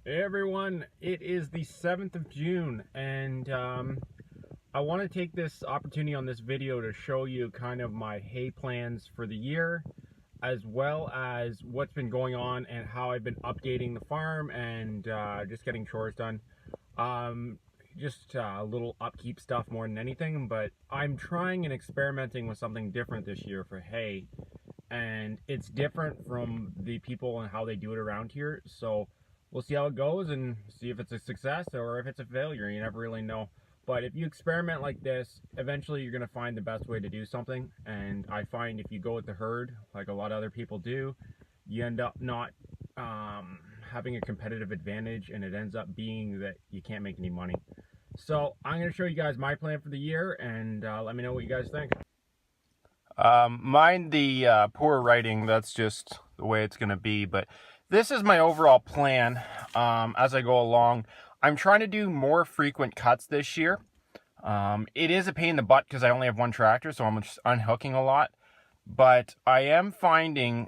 Hey everyone, it is the 7th of June and I want to take this opportunity on this video to show you kind of my hay plans for the year, as well as what's been going on and how I've been updating the farm and just getting chores done. Just a little upkeep stuff more than anything, but I'm trying and experimenting with something different this year for hay, and it's different from the people and how they do it around here. So we'll see how it goes and see if it's a success or if it's a failure. You never really know. But if you experiment like this, eventually you're going to find the best way to do something. And I find if you go with the herd, like a lot of other people do, you end up not having a competitive advantage, and it ends up being that you can't make any money. So I'm going to show you guys my plan for the year, and let me know what you guys think. Mind the poor writing, that's just the way it's going to be, but this is my overall plan as I go along. I'm trying to do more frequent cuts this year. It is a pain in the butt because I only have one tractor, so I'm just unhooking a lot. But I am finding,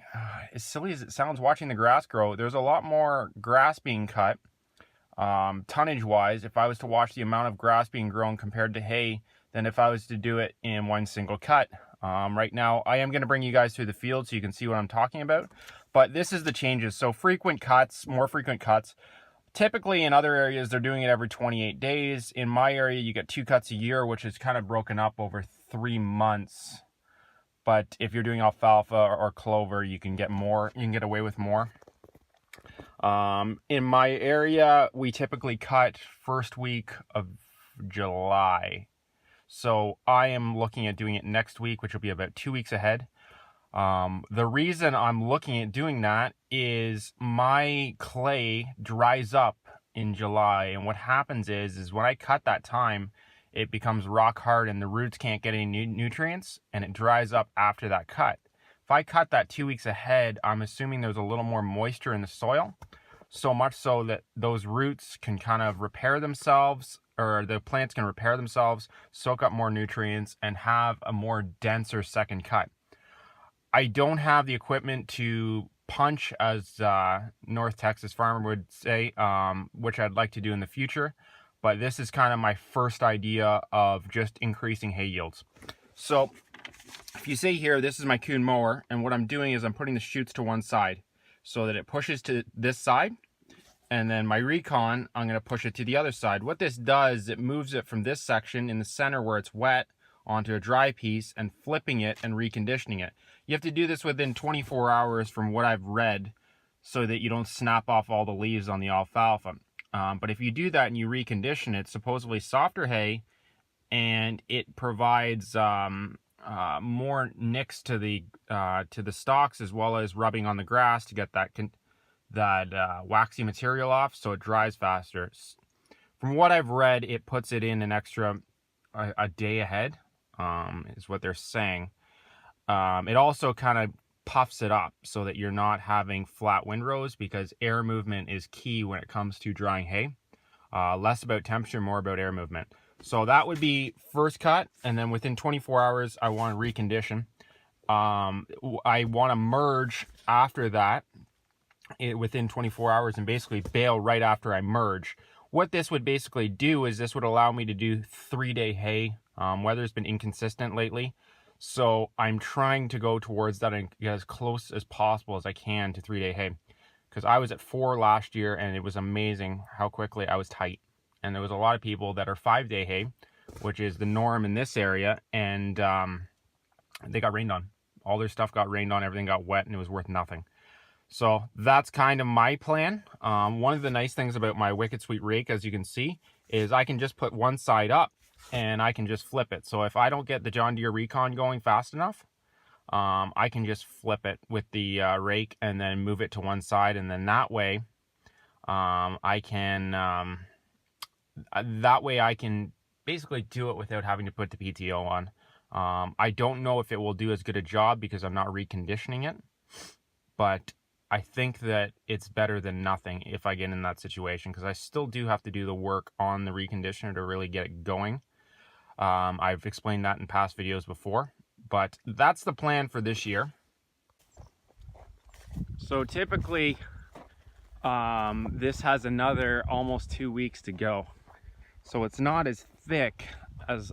as silly as it sounds, watching the grass grow, there's a lot more grass being cut, tonnage-wise, if I was to watch the amount of grass being grown compared to hay, than if I was to do it in one single cut. Right now, I am going to bring you guys through the field so you can see what I'm talking about. But this is the changes. So frequent cuts, more frequent cuts. Typically in other areas, they're doing it every 28 days. In my area, you get 2 cuts a year, which is kind of broken up over 3 months. But if you're doing alfalfa or clover, you can get more. You can get away with more. In my area, we typically cut first week of July. So I am looking at doing it next week, which will be about 2 weeks ahead. The reason I'm looking at doing that is my clay dries up in July. And what happens is when I cut that time, it becomes rock hard and the roots can't get any nutrients, and it dries up after that cut. If I cut that 2 weeks ahead, I'm assuming there's a little more moisture in the soil, so much so that those roots can kind of repair themselves, or the plants can repair themselves, soak up more nutrients, and have a more denser second cut. I don't have the equipment to punch, as North Texas farmer would say, which I'd like to do in the future. But this is kind of my first idea of just increasing hay yields. So if you see here, this is my Kuhn mower, and what I'm doing is I'm putting the chutes to one side so that it pushes to this side, and then my Recon, I'm going to push it to the other side. What this does, it moves it from this section in the center where it's wet onto a dry piece and flipping it and reconditioning it. You have to do this within 24 hours from what I've read, so that you don't snap off all the leaves on the alfalfa. But if you do that and you recondition it, supposedly softer hay, and it provides more nicks to the stalks, as well as rubbing on the grass to get that waxy material off, so it dries faster. From what I've read, it puts it in an extra a day ahead, is what they're saying. It also kind of puffs it up so that you're not having flat windrows, because air movement is key when it comes to drying hay. Less about temperature, more about air movement. So that would be first cut, and then within 24 hours, I want to recondition. I want to merge after that, within 24 hours, and basically bale right after I merge. What this would basically do is this would allow me to do 3-day hay. Weather's been inconsistent lately, so I'm trying to go towards that and get as close as possible as I can to 3-day hay, because I was at 4 last year, and it was amazing how quickly I was tight. And there was a lot of people that are 5-day hay, which is the norm in this area, and they got rained on. All their stuff got rained on, everything got wet, and it was worth nothing. So that's kind of my plan. One of the nice things about my Wicked Sweet rake, as you can see, is I can just put one side up and I can just flip it. So if I don't get the John Deere Recon going fast enough, I can just flip it with the rake and then move it to one side, and then that way I can basically do it without having to put the PTO on. I don't know if it will do as good a job because I'm not reconditioning it, but I think that it's better than nothing if I get in that situation, because I still do have to do the work on the reconditioner to really get it going. I've explained that in past videos before, but that's the plan for this year. So typically This has another almost 2 weeks to go. So it's not as thick as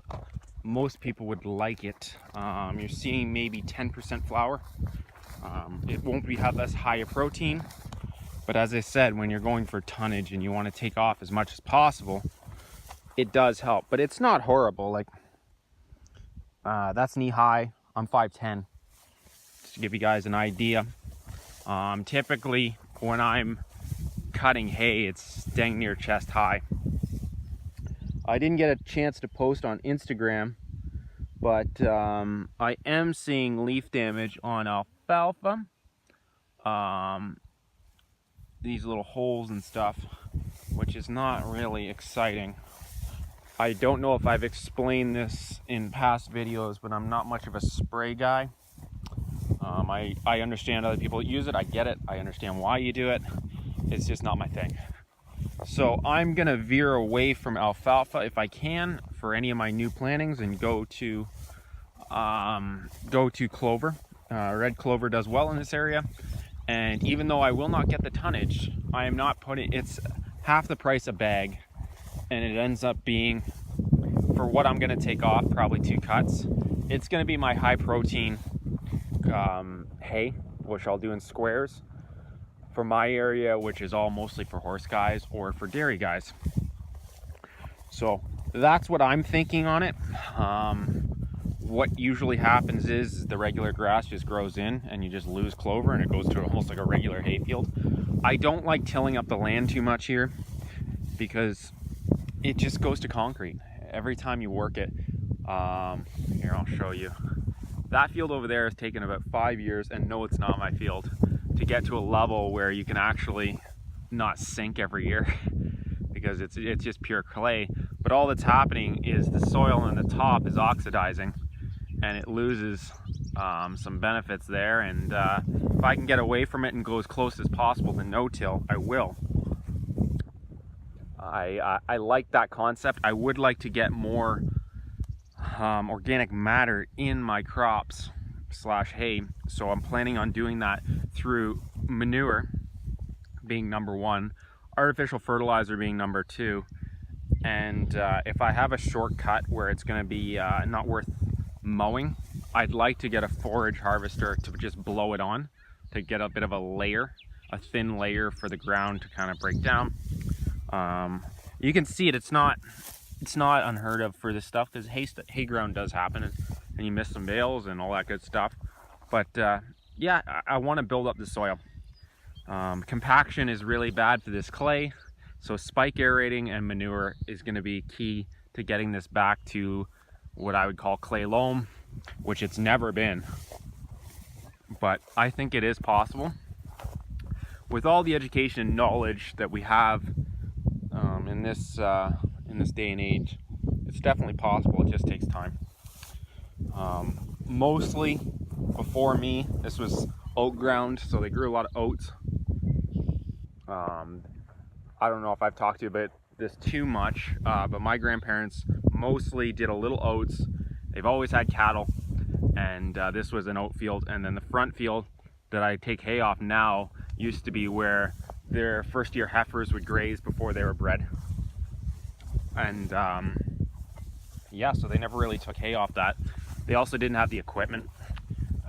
most people would like it. You're seeing maybe 10% flour. It won't have as high a protein, but as I said, when you're going for tonnage and you want to take off as much as possible, it does help. But it's not horrible. Like that's knee high. I'm 5'10", just to give you guys an idea. Typically when I'm cutting hay, it's dang near chest high. I didn't get a chance to post on Instagram, but I am seeing leaf damage on alfalfa. These little holes and stuff, which is not really exciting. I don't know if I've explained this in past videos, but I'm not much of a spray guy. I understand other people use it. I get it. I understand why you do it. It's just not my thing. So I'm gonna veer away from alfalfa if I can for any of my new plantings and go to clover. Red clover does well in this area, and even though I will not get the tonnage, I am not putting, it's half the price a bag, and it ends up being, for what I'm gonna take off, probably 2 cuts, it's gonna be my high protein hay, which I'll do in squares for my area, which is all mostly for horse guys or for dairy guys. So that's what I'm thinking on it. What usually happens is the regular grass just grows in and you just lose clover and it goes to almost like a regular hay field. I don't like tilling up the land too much here because it just goes to concrete every time you work it. Here, I'll show you. That field over there has taken about 5 years, and no, it's not my field, to get to a level where you can actually not sink every year because it's just pure clay. But all that's happening is the soil on the top is oxidizing and it loses some benefits there. And if I can get away from it and go as close as possible to no-till, I will. I like that concept. I would like to get more organic matter in my crops / hay, so I'm planning on doing that through manure being number 1, artificial fertilizer being number 2, and if I have a shortcut where it's going to be not worth mowing, I'd like to get a forage harvester to just blow it on to get a bit of a layer, a thin layer for the ground to kind of break down. You can see it, it's not unheard of for this stuff, because hay ground does happen, and you miss some bales and all that good stuff. But yeah, I want to build up the soil. Compaction is really bad for this clay, so spike aerating and manure is going to be key to getting this back to what I would call clay loam, which it's never been. But I think it is possible. With all the education and knowledge that we have in this day and age, it's definitely possible. It just takes time. Mostly before me, this was oat ground, so they grew a lot of oats. I don't know if I've talked to you about this too much, but my grandparents mostly did a little oats. They've always had cattle, and this was an oat field. And then the front field that I take hay off now used to be where their first year heifers would graze before they were bred. And yeah, so they never really took hay off that. They also didn't have the equipment.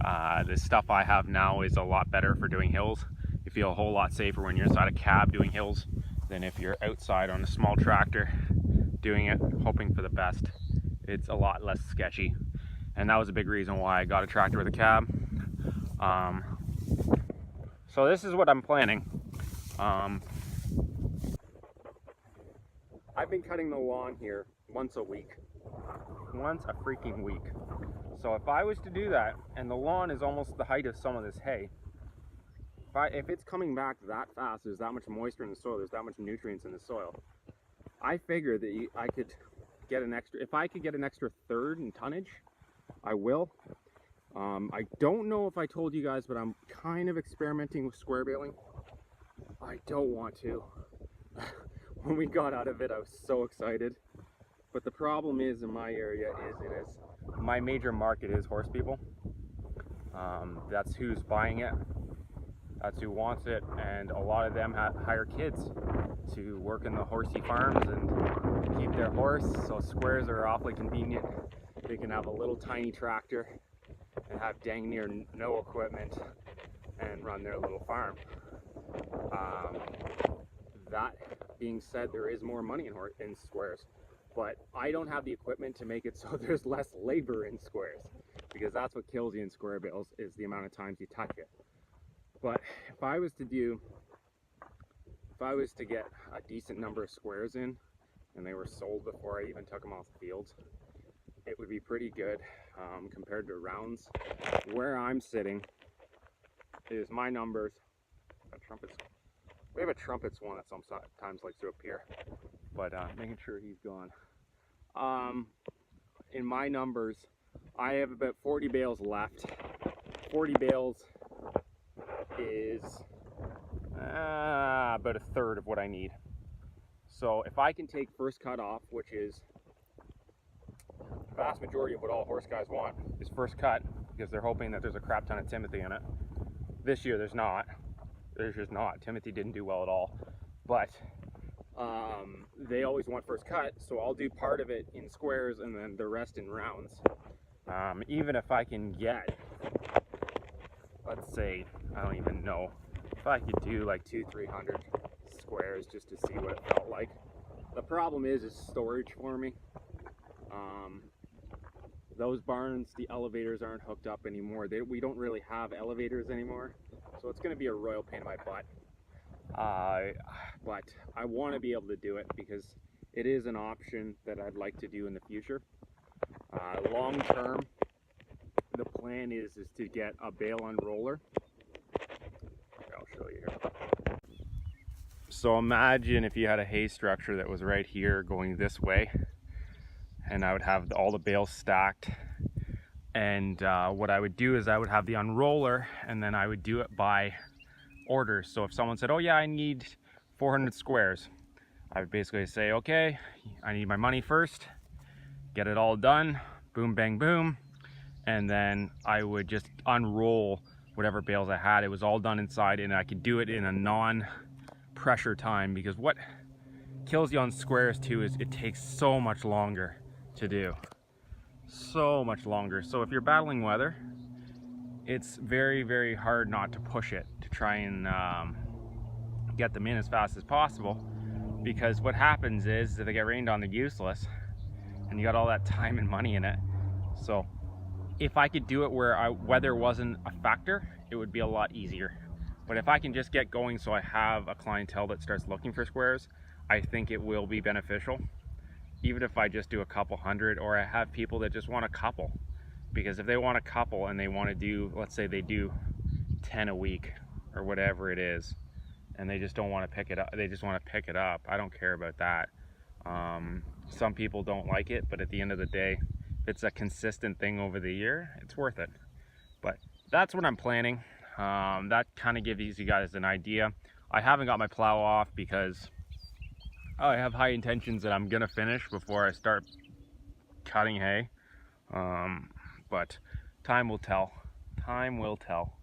The stuff I have now is a lot better for doing hills. You feel a whole lot safer when you're inside a cab doing hills than if you're outside on a small tractor doing it, hoping for the best. It's a lot less sketchy. And that was a big reason why I got a tractor with a cab. So this is what I'm planning. I've been cutting the lawn here once a week. Once a freaking week. So if I was to do that, and the lawn is almost the height of some of this hay, if it's coming back that fast, there's that much moisture in the soil, there's that much nutrients in the soil, I figure that I could get an extra, if I could get an extra third in tonnage, I will. I don't know if I told you guys, but I'm kind of experimenting with square baling. I don't want to. When we got out of it, I was so excited. But the problem is in my area my major market is horse people. That's who's buying it. That's who wants it, and a lot of them hire kids to work in the horsey farms and keep their horse. So squares are awfully convenient. They can have a little tiny tractor and have dang near no equipment and run their little farm. That being said, there is more money in squares, but I don't have the equipment to make it so there's less labor in squares, because that's what kills you in square bales, is the amount of times you touch it. But if I was to get a decent number of squares in, and they were sold before I even took them off the field, it would be pretty good compared to rounds. Where I'm sitting is my numbers. We have a trumpets one that sometimes likes to appear, but making sure he's gone. In my numbers, I have about 40 bales left. 40 bales is about a third of what I need. So if I can take first cut off, which is the vast majority of what all horse guys want, is first cut, because they're hoping that there's a crap ton of Timothy in it. This year there's not. There's just not. Timothy didn't do well at all. But they always want first cut, so I'll do part of it in squares and then the rest in rounds. Even if I can get, let's say, I don't even know, if I could do like 200-300 squares just to see what it felt like. The problem is storage for me. Those barns, the elevators aren't hooked up anymore. We don't really have elevators anymore, so it's going to be a royal pain in my butt. But I want to be able to do it because it is an option that I'd like to do in the future. Long term, the plan is to get a bale unroller. I'll show you here. So imagine if you had a hay structure that was right here going this way, and I would have all the bales stacked, and what I would do is I would have the unroller, and then I would do it by order. So if someone said, oh yeah, I need 400 squares, I would basically say, okay, I need my money first, get it all done, boom bang boom, and then I would just unroll whatever bales I had. It was all done inside, and I could do it in a non-pressure time, because what kills you on squares too is it takes so much longer to do. So much longer. So if you're battling weather, it's very, very hard not to push it, to try and get them in as fast as possible, because what happens is if they get rained on, they're useless, and you got all that time and money in it. So if I could do it where weather wasn't a factor, it would be a lot easier. But if I can just get going so I have a clientele that starts looking for squares, I think it will be beneficial. Even if I just do a couple hundred, or I have people that just want a couple. Because if they want a couple and they want to do, let's say they do 10 a week or whatever it is, and they just don't want to pick it up, they just want to pick it up, I don't care about that. Some people don't like it, but at the end of the day, if it's a consistent thing over the year, it's worth it. But that's what I'm planning. That kind of gives you guys an idea. I haven't got my plow off because I have high intentions that I'm gonna finish before I start cutting hay. But time will tell. Time will tell.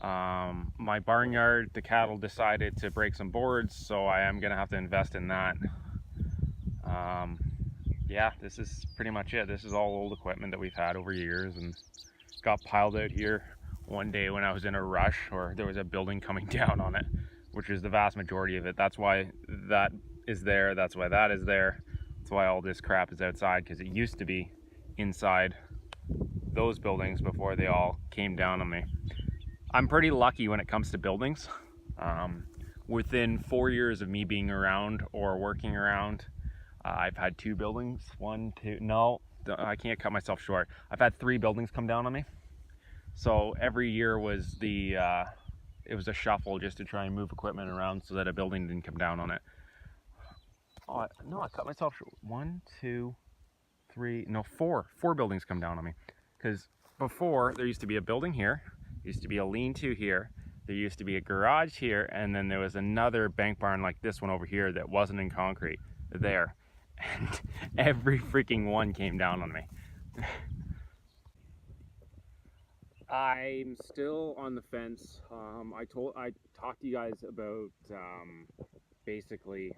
My barnyard, the cattle decided to break some boards, so I am gonna have to invest in that. Yeah, this is pretty much it. This is all old equipment that we've had over years and got piled out here one day when I was in a rush, or there was a building coming down on it, which is the vast majority of it. That's why that is there. That's why that is there. That's why all this crap is outside, because it used to be inside those buildings before they all came down on me. I'm pretty lucky when it comes to buildings. Within 4 years of me being around or working around, I've had 2 buildings. No, I can't cut myself short. I've had 3 buildings come down on me. So every year was it was a shuffle just to try and move equipment around so that a building didn't come down on it. Oh, no, I cut myself short. 1, 2, 3, no, 4 buildings come down on me. Because before, there used to be a building here, there used to be a lean-to here, there used to be a garage here, and then there was another bank barn like this one over here that wasn't in concrete there. And every freaking one came down on me. I'm still on the fence. I talked to you guys about basically,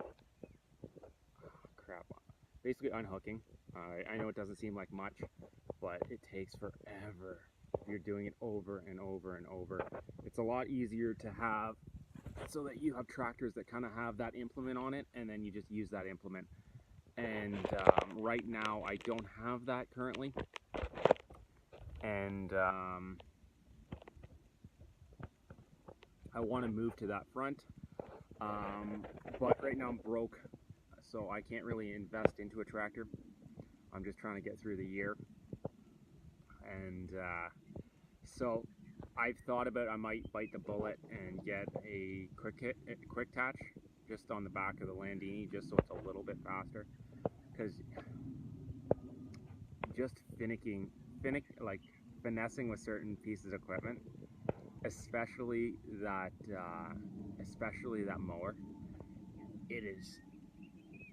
crap, basically unhooking. I know it doesn't seem like much, but it takes forever. If you're doing it over and over and over, it's a lot easier to have so that you have tractors that kind of have that implement on it, and then you just use that implement. And right now, I don't have that currently, and I want to move to that front, but right now I'm broke, so I can't really invest into a tractor. I'm just trying to get through the year, and so I've thought about I might bite the bullet and get a quick attach just on the back of the Landini, just so it's a little bit faster, because just finessing with certain pieces of equipment, especially that mower, it is,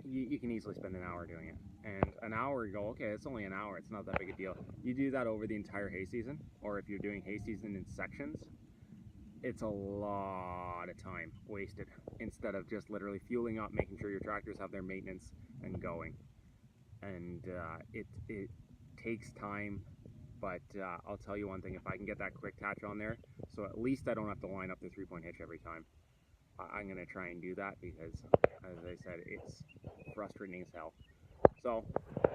you can easily spend an hour doing it. And an hour, you go, okay, it's only an hour, it's not that big a deal. You do that over the entire hay season, or if you're doing hay season in sections, it's a lot of time wasted instead of just literally fueling up, making sure your tractors have their maintenance and going. And it takes time, but I'll tell you one thing, if I can get that quick attach on there, so at least I don't have to line up the 3-point hitch every time, I'm going to try and do that, because as I said, it's frustrating as hell. So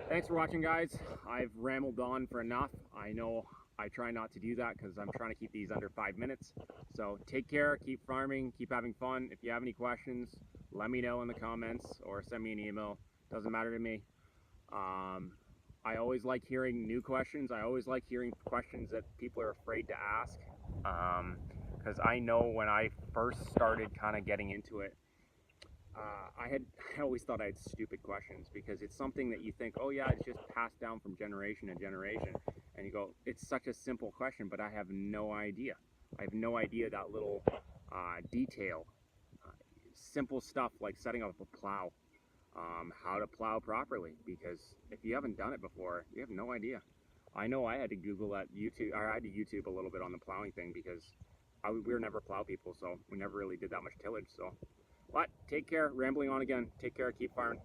thanks for watching, guys. I've rambled on for enough. I know I try not to do that because I'm trying to keep these under 5 minutes. So take care, keep farming, keep having fun. If you have any questions, let me know in the comments or send me an email. Doesn't matter to me. I always like hearing new questions. I always like hearing questions that people are afraid to ask. Because I know when I first started kind of getting into it, I always thought I had stupid questions, because it's something that you think, oh yeah, it's just passed down from generation to generation. And you go, it's such a simple question, but I have no idea. I have no idea that little detail. Simple stuff like setting up a plow. How to plow properly, because if you haven't done it before, you have no idea. I know I had to Google that YouTube, or I had to YouTube a little bit on the plowing thing, because we were never plow people, so we never really did that much tillage. So, but take care, rambling on again. Take care, keep farming.